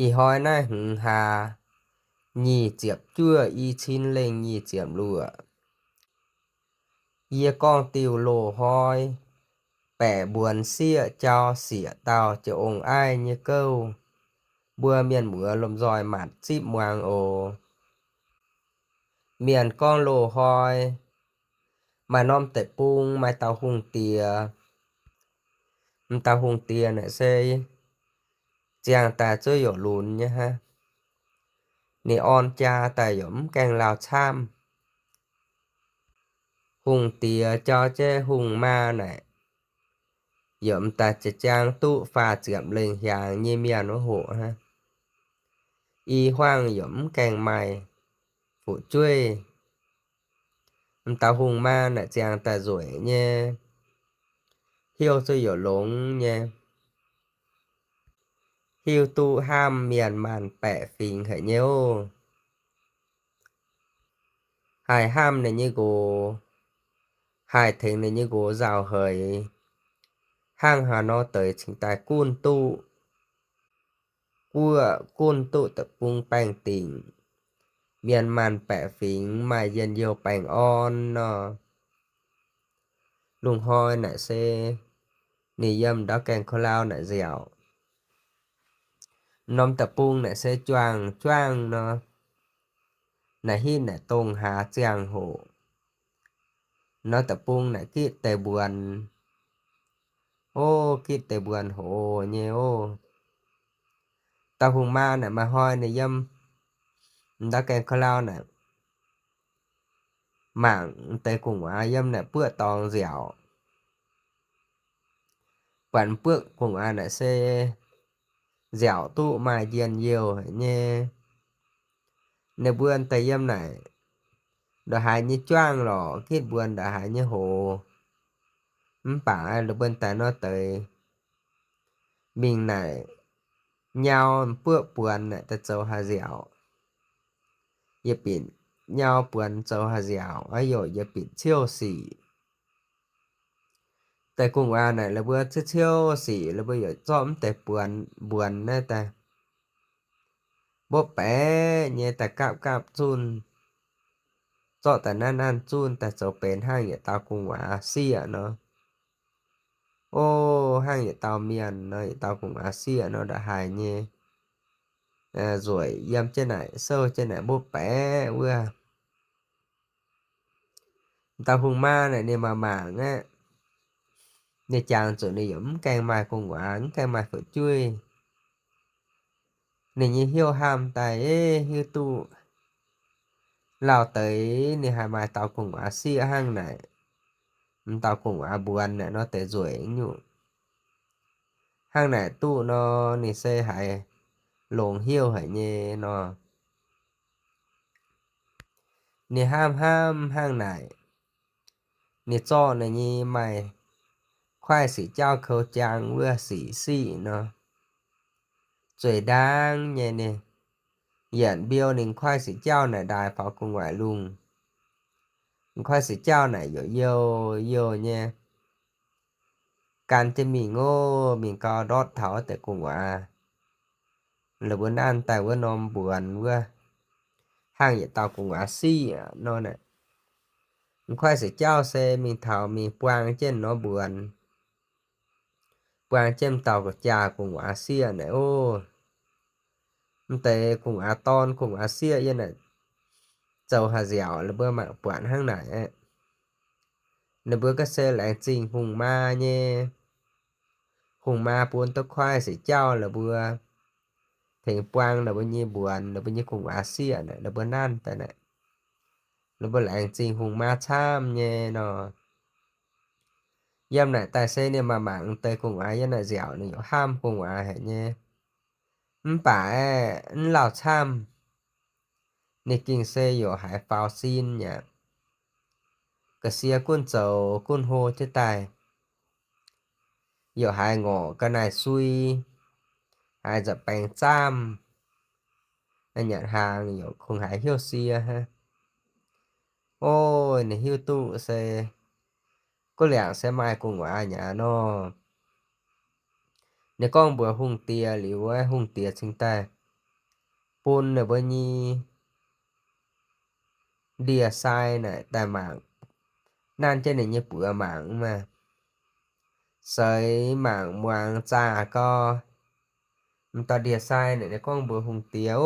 Y hỏi này hứng hà nhì chiếm chua y chín lên nhì chiếm lụa. Y con tiêu lồ hỏi bẻ buồn xịa cho xỉa tao cho ông ai như câu. Bữa miền mưa lồm giỏi mặt chip hoàng ồ. Miền con lồ hỏi mà nôm tệ bung mà tao hùng tìa. Tao hùng tìa nè xây chàng ta chơi hiểu lùn nhá ha. Nì on cha ta giống càng lào tham. Hùng tìa cho chê hùng ma này. Giống ta chê chàng tụ phà chượm lên hàng như miền nó hộ ha. Y hoang giống càng mày phụ chuê. Tao hùng ma nè chàng ta rủi nhé. Hiêu chơi hiểu lốn nhé. Hiêu tu ham miền màn bẻ phình hãy nhớ ô. Hai ham này như gồ. Hai thính này như gồ rào hời. Hang hà nó tới chính tài cun tu. Cua cun tu tập bung bành tỉnh. Miền màn bẻ phình mà dân yêu bành on nó. Lùng hoi nạ xê. Nì dâm đó kèn khô lao nạ dẻo. Nông tập bung nạ xê choang choang nó. Nạ hi nạ tông hà chàng hộ. Nó tập bung nạ kít tề buồn. Ô kít tề buồn hộ nhé ô. Tao hùng ma nạ mà hoi nè dâm. Đó kèn khô lao nạ. Mạng tề cùng á dâm nạ bữa tòn dẻo. Bạn bước cùng á nạ xê. Dẻo tụ mà dền nhiều nhé. Nè buồn tề dâm này. Đó hãy như choang lọ. Kết buồn đó hãy như hồ. Bà là bên ta nó tới. Mình này. Nhau bước buồn này ta châu hà dẻo. Yếp biển. Nhau buồn châu hà dẻo. Ây dồi yếp biển chiêu xỉ. Tại cùng à này là bữa chiêu xỉ. Là bây giờ chóm tại buồn này ta. Bố bé nhé ta cạp chun. Cho ta nan chun ta châu bến hai người tao cùng à xỉ nó. Ô hai người tao miền nó tao cùng à xỉ nó đã hài nhé. Rồi dâm trên này sơ trên này bố bé vừa. Tao hùng ma này nè mà mảng á. Nè chàng chỗ này giống càng mài cùng quán càng mài phở chui. Nè như hiêu ham tài ê hiêu tu. Lào tới nè hai mài tao cùng á xì hang này. Tao cùng á buồn này nó tới rồi nhủ. Hang này tu nó nè xe hại lồng hiêu hãy nhé nó. Nè ham hang này. Nè cho nè như mày. Khoai sĩ trao khâu chàng vừa sĩ sĩ nó. Rồi đang nhé nè. Dẫn biêu nền khoai sĩ trao này đài pháo cùng ngoại luôn. Khoai sĩ trao này dô nhé. Can cho mình ngô. Mình có đốt tháo tại cùng ngoại. Là bữa ăn tại bữa nôm buồn vừa. Hàng vậy tao cùng ngoại xí nó này. Khoai sĩ trao xe mình thảo mình quang trên nó buồn. Quang trên tàu của cha cùng ngoại xí này ô. Tê cùng á ton cùng á xia yên này. Châu hà dẻo là bữa mạng quản hang này ấy. Là bữa các xe lại trình hùng ma nhé. Hùng ma buôn tóc khoai sẽ trao là bữa. Thành quang là bữa như buồn là bữa như cùng á xia này là bữa nan tại này. Là bữa lại trình hùng ma tham nhé nó. Dâm này tài xe này mà mạng tê cùng á yên này dẻo này ham cùng á hả nhé. Bà lào tham. Nè kinh xe dụ hải phao xin nhỉ. Cái xe quân dầu quân hô chứ tài. Dụ hải ngộ cái này xui. Hải dập bánh cham. Anh nhận hàng dụ không hải hiếu xe ha. Ôi nè hiếu tụ xe. Có lẽ xe mai cùng với ai nhá nó. Nè con bữa hùng tìa liễu ấy hùng tìa chính tài. pun là bao nhiêu đìa sai này tại mạng nan trên này như bữa mạng mà sợi mạng hoàng trà co ta đìa sai này con bữa hùng tiếu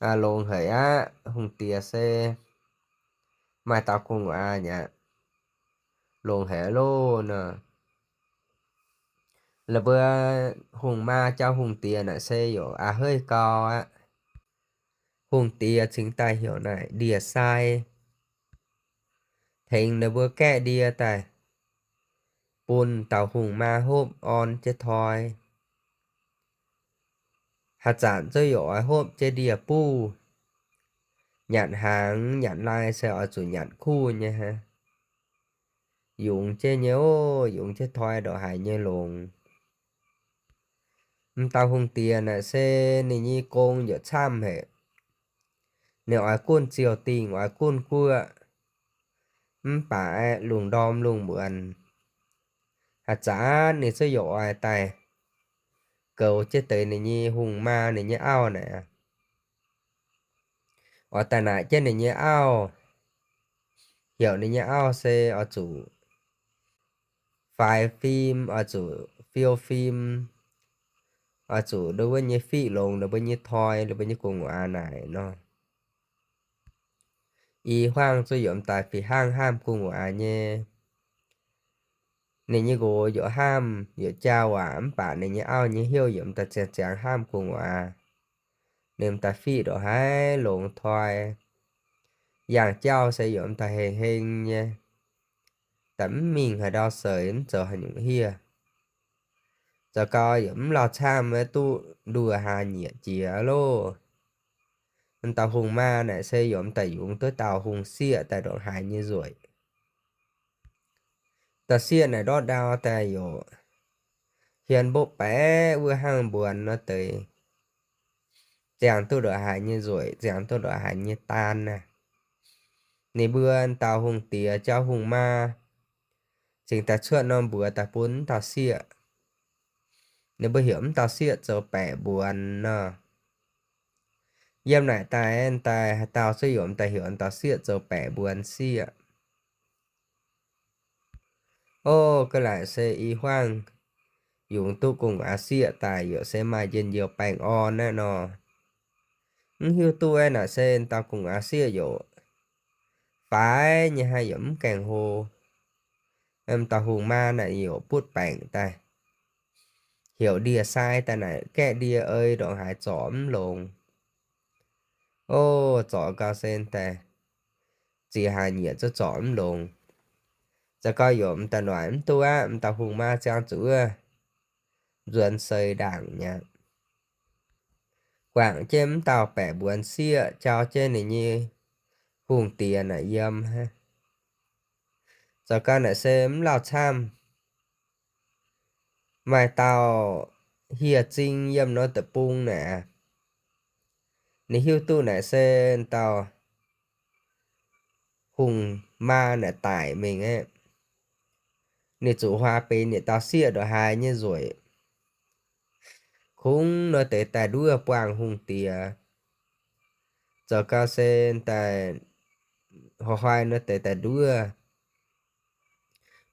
lồn hởi á hùng tía xe mai tao cùng nhá lồn hẻ lô nè là bữa hùng ma cho hùng tía nè xe dỗ hơi co á hùng tía chính tài hiểu này đìa sai thành là bữa kẹ đìa tài bùn tàu hùng ma hốp on chết thôi hạt giản chơi dỗ hốp chết đìa pu nhận hàng nhận like sẽ ở chủ nhận khu nha ha dùng chế nhớ dùng chế thôi đồ hại như lồn tao hùng tiền là xe này như con giờ chăm hệ nếu ai con chiều tình ai con cua bà luồng đom luồng mượn hạt chả này sẽ dỗ ai tài cầu chế tới này như hùng ma này như ao này ở tài nại chế này như ao hiểu này như ao xe ở chủ file phim ở chủ phiêu phim ở chủ đối với như phi lồng đối với như thôi đối với như cùng này nó y hoang sử dụng tại vì hang ham cùng nhé nên như gỗ dỗ ham dỗ chào bạn này như ao như hiếu dụng ta chàng chàng ham cùng nên ta phi độ hai lộn thoại dạng chào sử dụng ta hề hình nha tấm mình ở đâu sởi trở thành những hia cho coi giống lo tham với tu đùa hà nhẹ chìa lô tàu hùng ma này xây dựng tài dụng tới tàu hùng xịa tại đoạn hải như rồi ta xịa này đó đau tài dụ hiện bộ bé vừa hàng buồn nó tới chẳng tôi đoạn hải như rồi chẳng tôi đoạn hải như tan nè nè bươn tàu hùng tía cho hùng ma chính ta chuyện non bữa ta bốn tàu xịa nếu bởi hiểm tàu xịa cho bẻ buồn nè dâm này tài tàu sử dụng tài hiểm tàu xịa cho bẻ buồn xịa ô cái lại xe y hoang dùng tu cùng xịa tài giữa xe mai dân nhiều bành on nè nó hiu tu là xe tao cùng xịa dụ phải như hai dẫm càng hồ em tao hùng ma này nhiều bút bành tài hiểu đìa sai tài này kẻ đìa ơi đoạn hải chóm lồn ô chỏ cao sen tài chỉ hai nhiệt cho chóm lồn cho coi dụm tài nói tu tao hùng ma trang chữ duyên xây đảng nha quảng chém tàu bẻ buồn xia cho trên này như hùng tiền này dâm ha cho con này xem lao tham mai tàu hiệt trinh dâm nó tập bung nè này hiu tu này xem tàu hùng ma nè tải mình ấy này chủ hoa bên này tao xia được hai như rồi cũng nói tới tài đua quảng hùng tìa cho cao sen tài họ hoài nó tới tài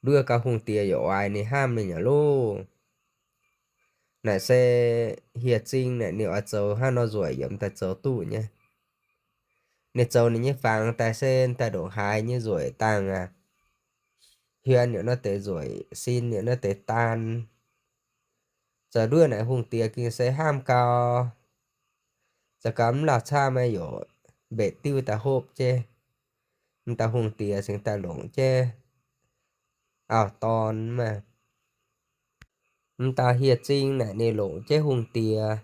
đua cao hùng tìa dỗ ai này ham này nhở lô nãy xe hiệt trinh này nếu ở châu ha nó rồi giống tại châu tụ nhé nếu châu này như phẳng tại sen tại độ hai như rồi tăng hiền nữa nó tới rồi xin nữa nó tới tan giờ đua này hùng tìa kia sẽ ham cao giờ cấm là cha mày dỗ bể tiêu ta hộp chê ta hùng tìa xin ta lộn chê toàn mà ta hiệt trinh này nè lộn chê hùng tìa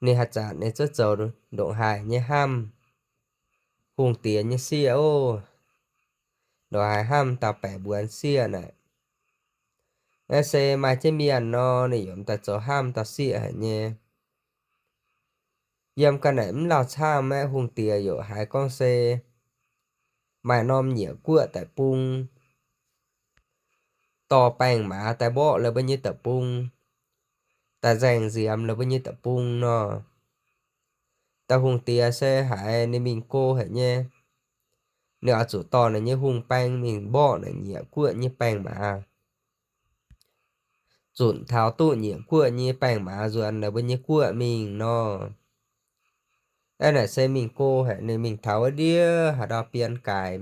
nè hạt chả nè rất dầu độ hai như ham hùng tìa như xia ô độ hai ham ta bẻ buồn xia này xe mai trên miền nó này chúng ta cho ham ta xia hả nhé dâm cái này là cha mẹ hùng tìa dụ hai con xe mai nom nhỉ quựa tại bung to bang mà tại bộ là bao nhiêu tập bung ta dành diệm là bao nhiêu tập bung nó ta hùng tia sẽ hại nên mình cô hả nhé nếu chủ to là như hùng bang mình bỏ là nhẹ cuộn như bang mà dùn tháo tụ nhẹ cuộn như bang mà dùn là bao nhiêu cuộn mình nó đây là xe mình cô hả nên mình tháo ở đĩa hả đó biến cài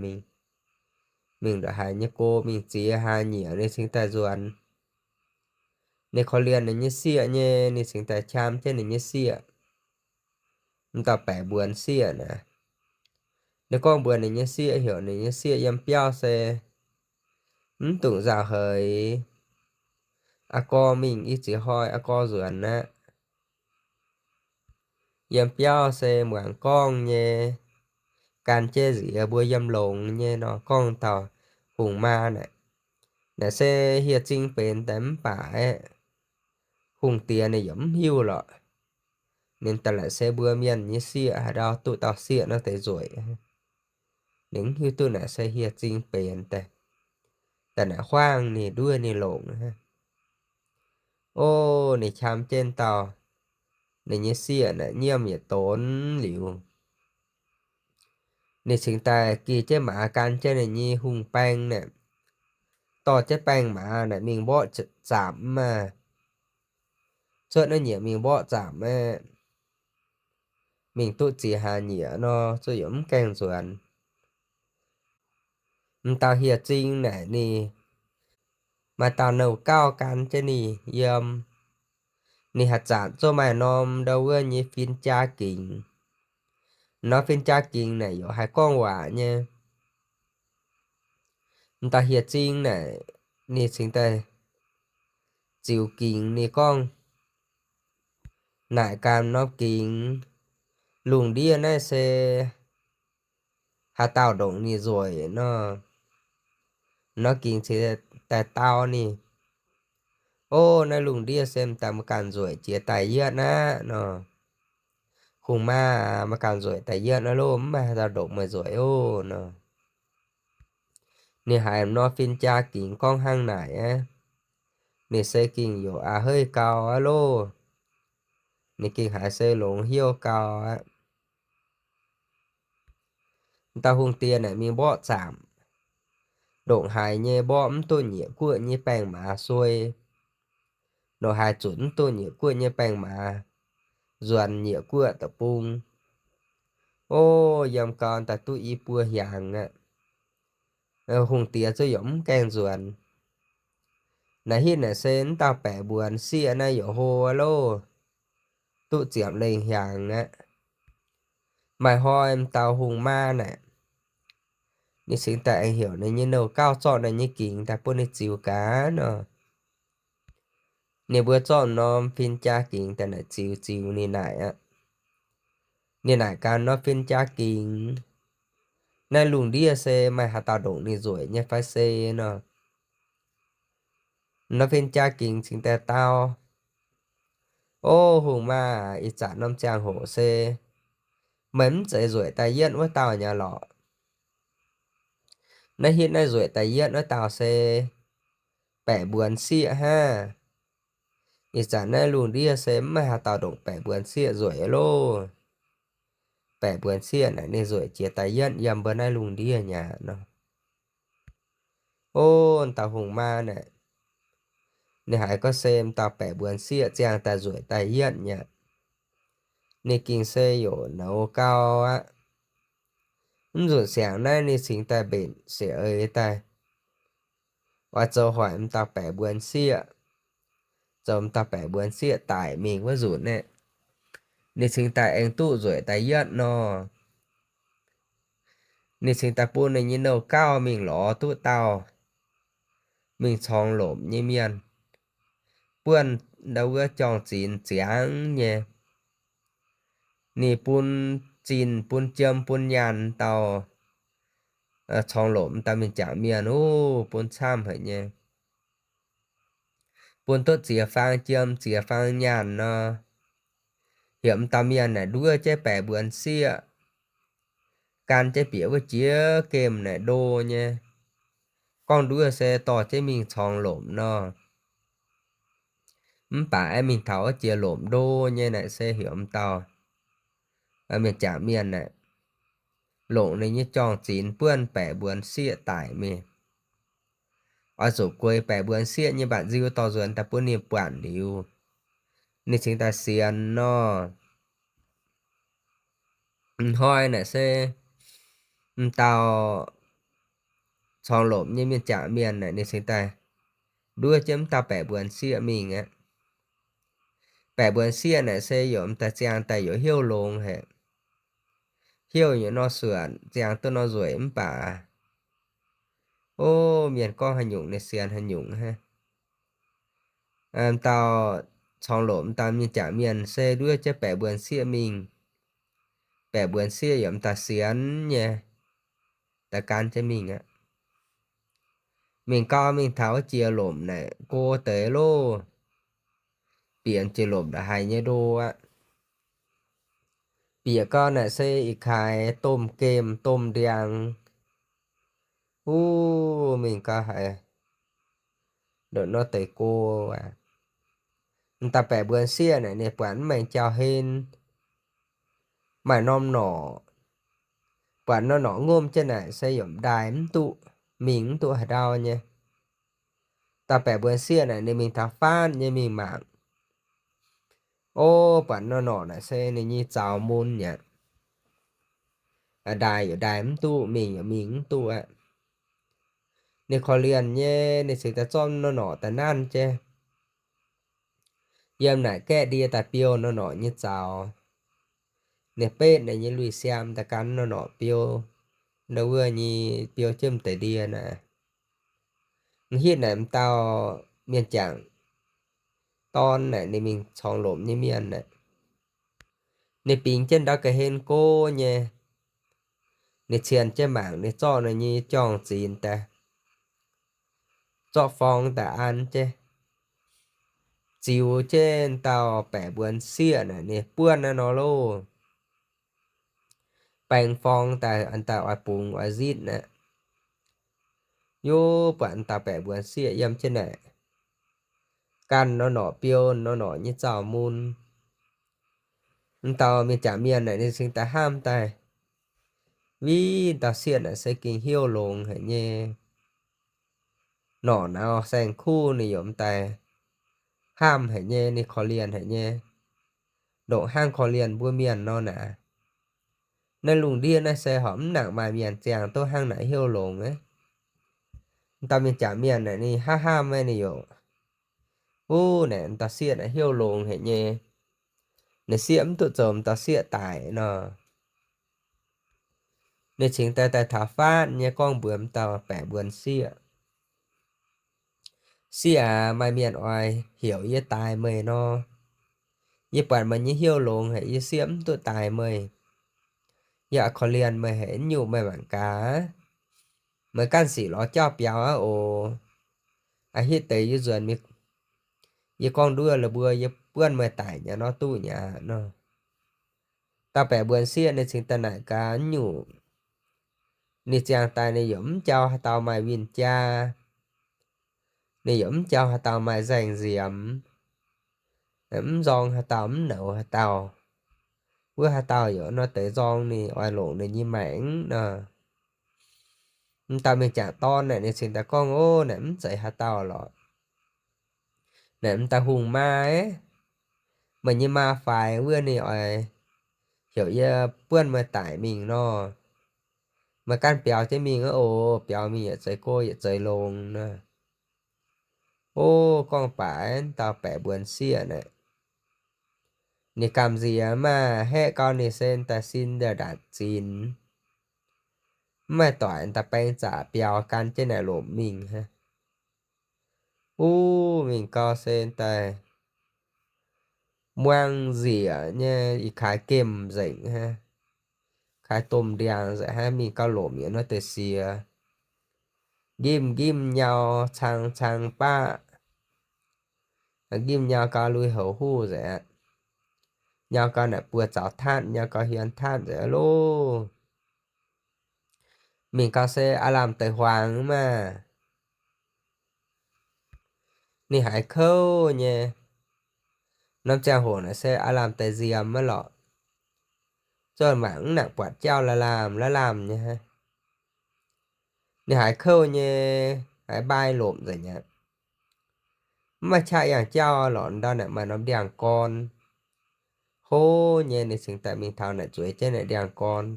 mình đã hại như cô mình chỉ hai nhẹ nên sinh ta dùn nên khó liền là như xịa nhé nên sinh ta chăm trên là như xịa mình ta bẻ buồn xịa nè nếu con buồn này như xịa hiểu này như xịa em piao xe tưởng dạo hơi co mình ít chỉ hỏi co dùn á em piao xe mượn con nhé can chê gì ở bữa dâm lộn nhé nó con tàu hùng ma này để xe hiệt trinh bền tấm phải hùng tiền này giống hiu lọ nên ta lại xe bữa miền như xịa ở đâu tụi tao xịa nó tới rồi những hiu tụi này xe hiệt trinh bền tèแต่น่ะkhoangนี่ด้วยนี่หลงฮะโอ้นี่ชามเจนเตานี่เนี่ยเสียน่ะเยี่ยมอย่าตนหลิวนี่สิงแต่กี่เจ้หมาการเจ้านี่หุงแป้งเนี่ยต่อเจ้แป้งหมาเนี่ยมิงบ่จะสามมาเชิดนั่นเนี่ยมิงบ่สามแม่มิงตุจีหาเหนียเนาะจะยมแกงส่วนมันตาเฮียจริงเนี่ยนี่มาตาเนาเก้ากันเจ้านี่เยี่ยมนี่หัดจานโจมานอมเดาเว้ยนี่ฟินจ้ากิ่ง nó phiên tra kinh này có hai con quả nha người ta hiệt trinh này nè chính ta chịu kinh nè con nại cam nó kinh luồng đi này sẽ hà tao động nè rồi nó kinh sẽ tại tao nè ô nó luồng đi xem ta mà càn rồi chia tài yết á nó khùng mà càn rồi tài yết nó luôn mà tao động mà rồi ô nó nè hai nó phiên tra kinh con hang này á nè xe kinhอยู่hơi cao alo nè kinh hải xe lộn hiêu cao á ta hung tiền này mình bỏ giảm động hải nhé bom tôi nhẹ của nhé bèn mà xuôi nó hai chuẩn tôi nhẹ của nhé bèn mà dần nhẹ của tập bung ô dòng con ta tụi y bùa hàng á hung tiền cho giống kèn dần nãy hít nãy sen tao bẻ buồn xia này ở hồ alo tụ chiếm lên hàng á mày ho em tao hùng ma nèนี่สิ่งแต่ไอเหี่ยวในยี่โนก้าวจอดในยี่กิ่งแต่พวกในจิวกาเนาะเนี่ยเบื่อจอดน้อมฟินจากิ่งแต่น่ะจิวนี่ไหนอ่ะเนี่ยไหนการน้อฟินจากิ่งในลุงเดียเซไม่หาตาดงนี่สวยเนี่ยไฟเซเนาะน้อฟินจากิ่งสิ่งแต่เต้าโอ้หูมาอีจ่าน้ำจางโหเซเหมือนใจสวยแต่เย็นว่าเต้าnhà lọในhiện nay rồi tại hiện ở tàu xe bẻ buồn xịa haอีจานในลุงเดียเซมมาหาตาดงแปะเบือนเสียสวยโลแปะเบือนเสียน่ะในสวยเจียตาเย็นยำเบอร์ในลุงเดียเนี่ยเนาะโอ้ตาหงมาเนี่ยในหายก็เซมตาแปะเบือนเสียจางตาสวยตาเย็นเนี่ยในกิงเซโยเนาเก้าอ่ะมันส่วนเสียงในในสิงตาเบนเสียเอ้ยตาว่าเจ้าหอยมันตาแปะเบือนเสียจอมตาแปะเบือนเสียตายเมงว่าสุดเนี่ยในสิงตาเองตู้สวยตาเย็นเนาะนี่สิงตาปูนในยินโนเก้ามิงหลอตู้เตามิงชองหลมยี่เมียนเปื้อนดาวจองจีนเสียงเนี่ยนี่ปูนจีนปูนเจียมปูนยันเตาชองหลมตามิงจ่าเมียนโอ้ปูนซ้ำเหรอเนี่ยปูนต้นเสียฟางเจียมเสียฟางยันเนาะเหี่ยมตาเมียนน่ะด้วยเจ๊แปะเบือนเสียการเจ๊เปียวvới chia kem này đô nha con đứa xe to chế mình chong lổm nó bà em mình tháo chia lộm đô như này xe hiểu tao ở miền trả miền này lộn này như tròn chín bươn bẻ bươn xịa tải mình ở chỗ quê bẻ bươn xịa như bạn diêu to dần ta bươn niệm quản điêu nên chúng ta xiên nó hoi này xe tao tròn lộm như miền trả miền này nên chúng ta đua chấm tao bẻ bươn xịa mình á bẻ bươn xịa này xe giống ta chàng ta yếu hiếu lộn hệ hiếu như nó sườn chàng tôi nó rồi em bà ô miền con hành nhụng này xiên hành nhụng ha tao trong lộm tao miền trả miền xe đua cho bẻ bươn xịa mình bẻ bươn xịa giống ta xiên nha ta can cho mình á mình co mình tháo chia lộm này cô tế lô biển chia lộm đã hay như đô á bìa con này xe ít khai tôm kem tôm điang mình co hay đợi nó tới cô à ta bẻ bươn xịa này nè quán mình chào hên mà nom nọ quán nó nọ ngôm trên này xe giống đài tụ mình tụ ở đâu nha ta bẻ bươn xịa này nên mình tháo phát như mình mạng ô quán nó nọ này xe này như chào môn nhỉ ở đài tụ mình ở mình tụ ạ nè khó liền nhé nè sự ta cho nó nọ ta nan chứ yếm này kẹ đi ta piêu nó nọ như chào nè bên này như lùi xem ta cắn nó nọ piêu nó vừa như piêu châm tới đi nè hiện này tao miền chẳng ton này nên mình chọn lộm như miền này nè pin trên đó cái hên cô nhé nè chiên trên mảng nè cho nó như tròn chín ta cho phong ta ăn chứ chiều trên tàu bẻ bướn xịa này nè bướn nó lô bánh phong ta ăn tàu ở bùng ở dít nè vô bạn tàu bẻ bướn xịa yếm trên này căn nó nọ piêu nó nọ như chào môn tàu mình trả miền này nên sinh ta ham tài vì tàu xiên là sẽ kinh hiếu lồng hệ nhé nọ nào sang khu này giống tài ham hệ nhé này khó liền hệ nhé độ hang khó liền bua miền nó nè nên lùng điên này sẽ hõm nặng bài miền chàng tôi hang nãy hiếu lồng ấy tao mình trả miền này ni ha ha mấy này yo nè tao xiên này hiếu lồng hệ nhé nè xiêm tụi chồng tao xiên tải nó nè chính ta ta thả phát nhé con bướm tao bẻ bướn xịa xịa mai miền oai hiểu ý tài mày nó ý bản mà như hiếu lồng hệ ý xiêm tụi tài mày dạ khó liền mày hệ nhiều mày bản cá mày can sĩ nó cho béo á ồ hít tới như dần mi ý con đua là bữa ý bươn mày tải nhà nó tu nhà nó tao bẻ bươn xịa nên chính ta nại cá nhủ nè chàng tài này giống cho tao mày viên cha nè giống cho tao mày dành diệm giòn tao nậu tao bữa tao giờ nó tới giòn nè oai lộ này như mảng nè tao mình trả to này nên xin ta con ô ném dậy tao lọ ném ta hùng ma ấy mà như ma phải bữa này oai hiểu như bươn mà tải mình nó mà căn béo cho mình ồ béo mình ở chơi cô ở chơi lông nè ô con phải tao bẻ bươn xịa này nè làm gì mà hệ con nè sen ta xin để đặt xin mà tỏi ta bèn trả béo căn trên này lộn mình ha mình co sen ta mang dĩa nha ý khái kem dậy ha khái tôm đèn dậy ha mình cao lộn miệng nó tới xìa ghim ghim nhau chang chang ba ghim nhau cao lui hậu hu dậy nhau cao nè bùa chảo than nhau cao hiền than dậy lô mình cao xe làm tới hoàng mà nè hải khâu nha năm cha hồ này sẽ làm tay diêm mới lọ cho mảng nặng quạt trao là làm nha ha nè hải khâu như hải bay lộm rồi nhá mà chạyอย่างเจ้าหลอนđó này mà nó đèn con hô nhé này sinh tại mình thao này chuối trên này đèn con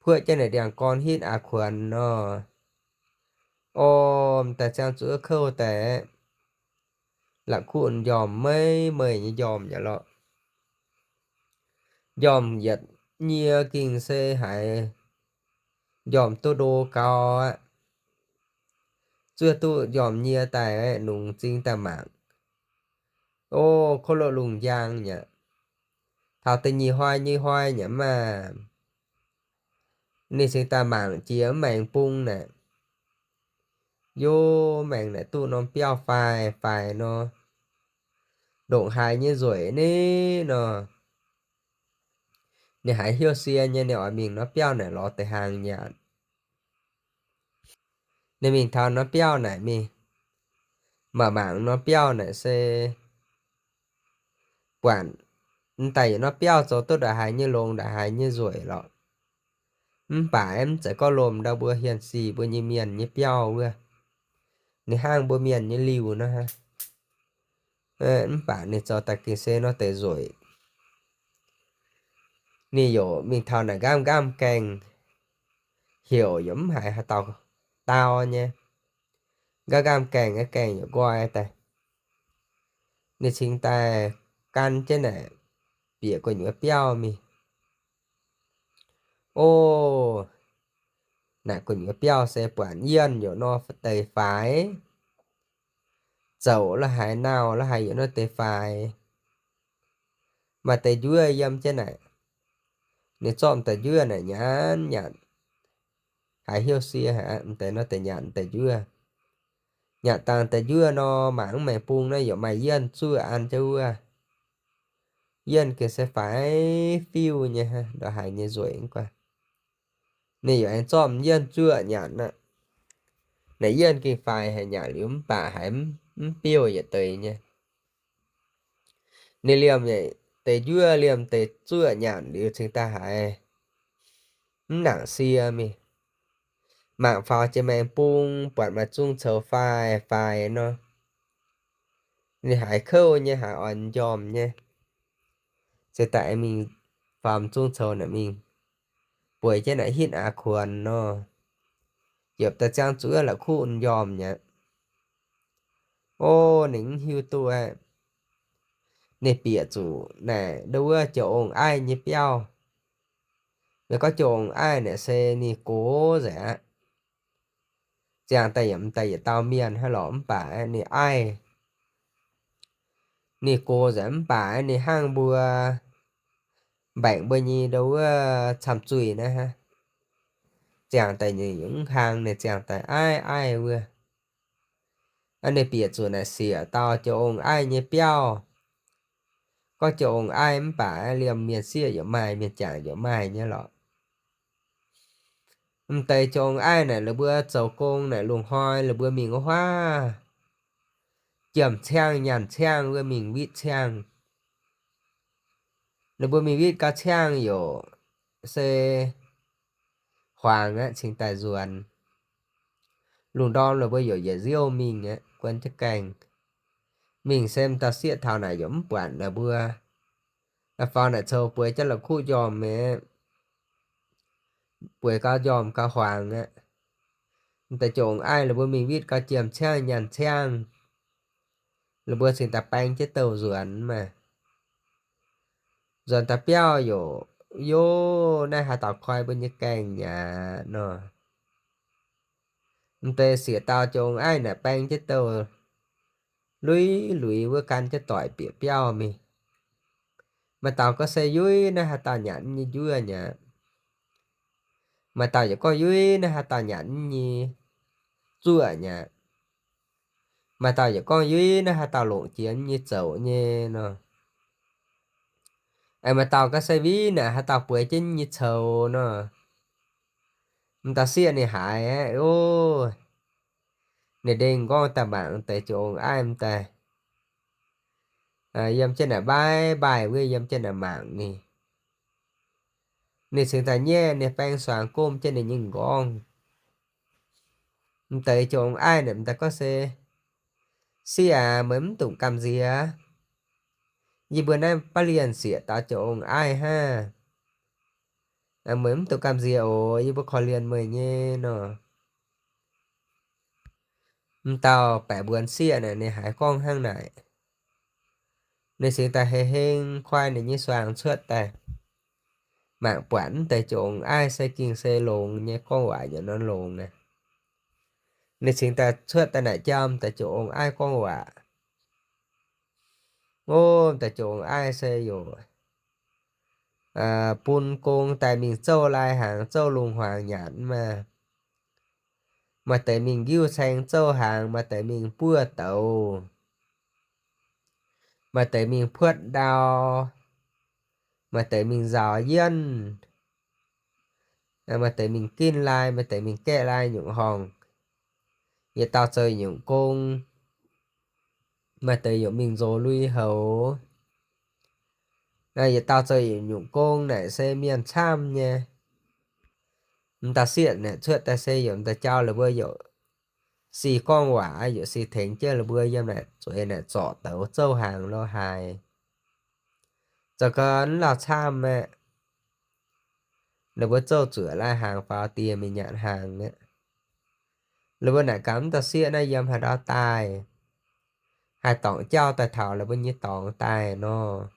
phơi trên này đèn con hít à khuẩn nó ômแต่ trang chữa khâuแต่là cuộn dòm mấy mười như dòm vậy lọ dòm giật nhia kinh xe hải dòm tô đô cao á chưa tu dòm nhia tài nùng chinh tà mạng ô khô lộ lùng giang nhỉ thảo tình như hoai nhỉ mà nì sinh tà mạng chia màng pung nè vô màng này tu nó piao phai phai nó động hài như rồi nè nó nè hãy hiếu xia như nè ở mình nó piao này lọ tới hàng nhà nè mình thao nó piao này mình mà mạng nó piao này sẽ quản tại nó piao cho tôi đã hài như lồng đã hài như rồi lọ bà em sẽ có lồm đâu bữa hiền xì bữa như miền như piao bữa nè hang bữa miền như liu nó ha bà nè cho ta kia xe nó tới rồi nè dụ mình thao này gam gam kèng hiểu giống hại hà tàu tao nha gam gam kèng dụ qua ta nè xin ta can trên này bịa của những piao mi ô nè của những piao xe quản yên dụ nó tề phái dẫu là hải nào là hải dụ nó tề phái mà tề dưới dâm trên này nếu chọn tề dưới này nhãn nhãn hải hiếu xia hả tề nó tề nhãn tề dưới nhãn tàng tề dưới nó mảng mẹ buông nó dụ mày dân chưa ăn chưa dân kia sẽ phải phiêu nha ha đó hải như rồi qua này dụ anh chọn dân chưa nhãn nè này dân kia phải hay nhãn liếm bà hải phiêu vậy tề nha nên liềm vậy tề dưới liềm tề chưa nhãn điều chúng ta hải nặng xia mi mạng pháo trên mẹ bung bọn mà chung chờ phai nó nên hải khâu nha hải ổn dòm nha sẽ tại mình phạm chung chờ nè mình buổi trên này hít à khuẩn nó dập ta trang chủ là khu ổn dòm nhá ô nính hiu tuổi nè bịa chủ nè đâu chỗ ổng ai nhịp nhau nếu có chỗ ổng ai nè xe nì cố rẻ chàng tay tao miền hay lõm bả nì ai nì cô giảm bả nì hang bùa bạn bây nhiêu đâu chăm chùi nữa ha chàng tay những hàng này chàng tay ai vừa anh này bịa chủ này xỉa tao cho ông ai nhé piao có cho ông ai em bả liềm miền xỉa ở mài miền chàng ở mài nhé lọ tay cho ông ai này là bữa chầu công này luồng hoi là bữa mình có hoa chẩm trang nhàn trang bữa mình vít trang là bữa mình vít cá trang ở xe hoàng á chính tài ruồn luồng đo là bây giờ giờ riêu mình á quen chắc cành mình xem ta siết thảo này giống quản là bữa là phao này châu bữa chắc là khu dòm mẹ bữa cao dòm cao hoàng á ta chọn ai là bữa mình viết cao chiềm trang nhàn trang là bữa xin ta bánh chết tàu ruộng mà rồi ta béo yo yo này hà tao khoai bên như cành nhà nó tê xỉa tao chọn ai nè bánh chết tàu lũy lũy với can chết tỏi bịa béo mi mà tao có xe dưới nè hà tao nhẫn như dưới nhà mà tao chỉ có dưới nè hà tao nhẫn như dưới nhà mà tao chỉ có dưới nè hà tao lộn chiến như chậu như nó ai mà tao có xe ví nè hà tao quay trên như chậu nó tao xia này hại á ô này đen con ta bạn tại chỗ ai em ta yếm trên là bài bài với yếm trên là mạng nè nè sinh ta nhẹ nè phang soạn côm trên này những gòn tới chỗ ai nè ta có xe mếm tụng cầm gì á vì bữa nay ba liền xỉa ta chỗ ai ha mếm tụng cầm gì ồ vì bữa khó liền mời nhé nó tao bẻ buồn xỉa này nè hải con hang này nè sinh ta hề hên khoai này như soạn suốt ta mạng quản tại chỗ ai sẽ kiên xe lồn nhé con quả cho nó lồn nè nên sinh ta suốt ta nãy chăm tại chỗ ai con quả ô tại chỗ ai sẽ rồi bún côn tại mình châu lai hàng châu lùng hoàng nhãn mà tại mình yêu sang châu hàng mà tại mình bua tàu mà tại mình phượt đào mà tại mình giàu dân mà tại mình kinh lai mà tại mình kẹ lai những hòn vậy tao chơi những con mà tại những mình rồi lui hậu vậy tao chơi những con này xe miền Nam nha ta xiết nè trước ta xây dựng ta cho là bây giờ xì con quả giờ xì thèn chơi là bây giờ này rồi này chọn tàu châu hàng lo hài cho con là tham mẹ là bữa châu chữa lại hàng vào tiền mình nhận hàng đấy là bữa này cắm ta xiết này dâm hạt đó tài hai tổng trao tài thảo là bao nhiêu tổng tài nó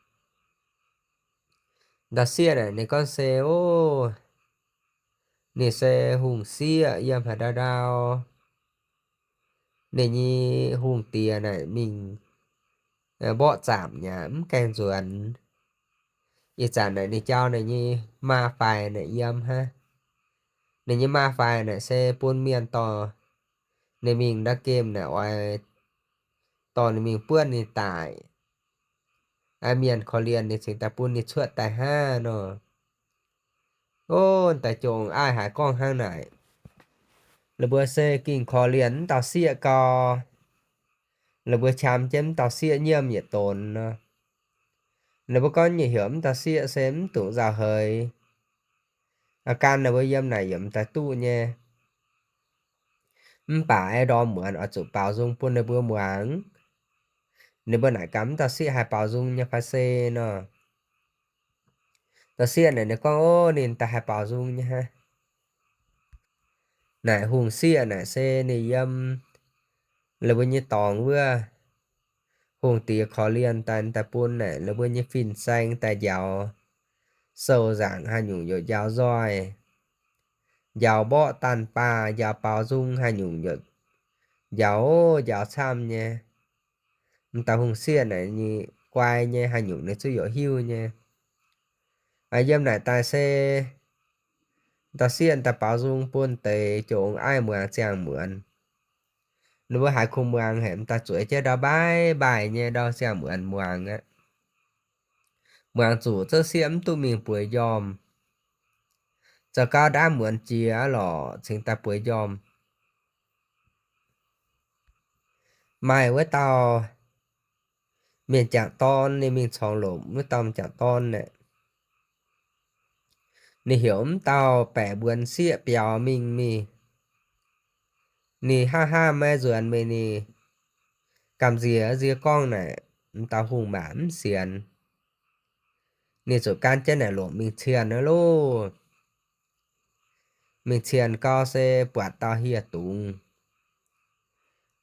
ta xiết này này con xe ô này xe hùng xiết dâm hạt đó đào này như hùng tiền này mình bỏ giảm nhảm càng ruộng như chẳng này đi cho này như ma phải này dâm ha này như ma phải này xe buôn miền to này mình đã kêm này oai to này mình bươn này tải ai miền khó liền thì chúng ta buôn này chuột tại ha nó ô tại chỗ ai hải con hang này là bữa xe kinh khó liền tao xịa co là bữa chăm chém tao xịa nhiễm nhiệt tồn là bữa con nhiều hiểm tao xịa xem tủ già hơi can là bữa dâm này dâm tại tu nha bà ai đó mượn ở chỗ bảo dung buôn là bữa muáng nếu bữa nãy cắm ta sẽ hai bảo dung nha phải xe nó ta sẽ này nếu con ô nên ta hai bảo dung nha ha này hùng xe này xe này là bao nhiêu tòng vừa hùng tía khó liền tan ta buôn này là bao nhiêu phim xanh ta giàu sâu dạng hai nhung dội giàu roi giàu bọ tàn pa giàu bảo dung hai nhung dội giàu giàu xăm nha ta hùng xe này như quay nha hai nhung này sử dụng hưu nha dâm này ta xiên ta bảo dung buôn tề chỗ ai mượn chàng mượn nếu mà hai khung mượn hẻm ta chuỗi chế đó bài bài nha đó chàng mượn á mượn chủ cho xiêm tụi mình bùi dòm cho cao đã mượn chia lọ chính ta bùi dòm mai với tao mình chẳng ton nên mình chọn lộn với tao chẳng ton nè nè hiểu tao bẻ buồn xịa bèo mình nè ha ha mẹ ruột mày nè cầm dìa con này tao hùng bám xiên nè chỗ can chân này lộn mình xiên nữa lô mình xiên co xe bọt tao hiệt tụng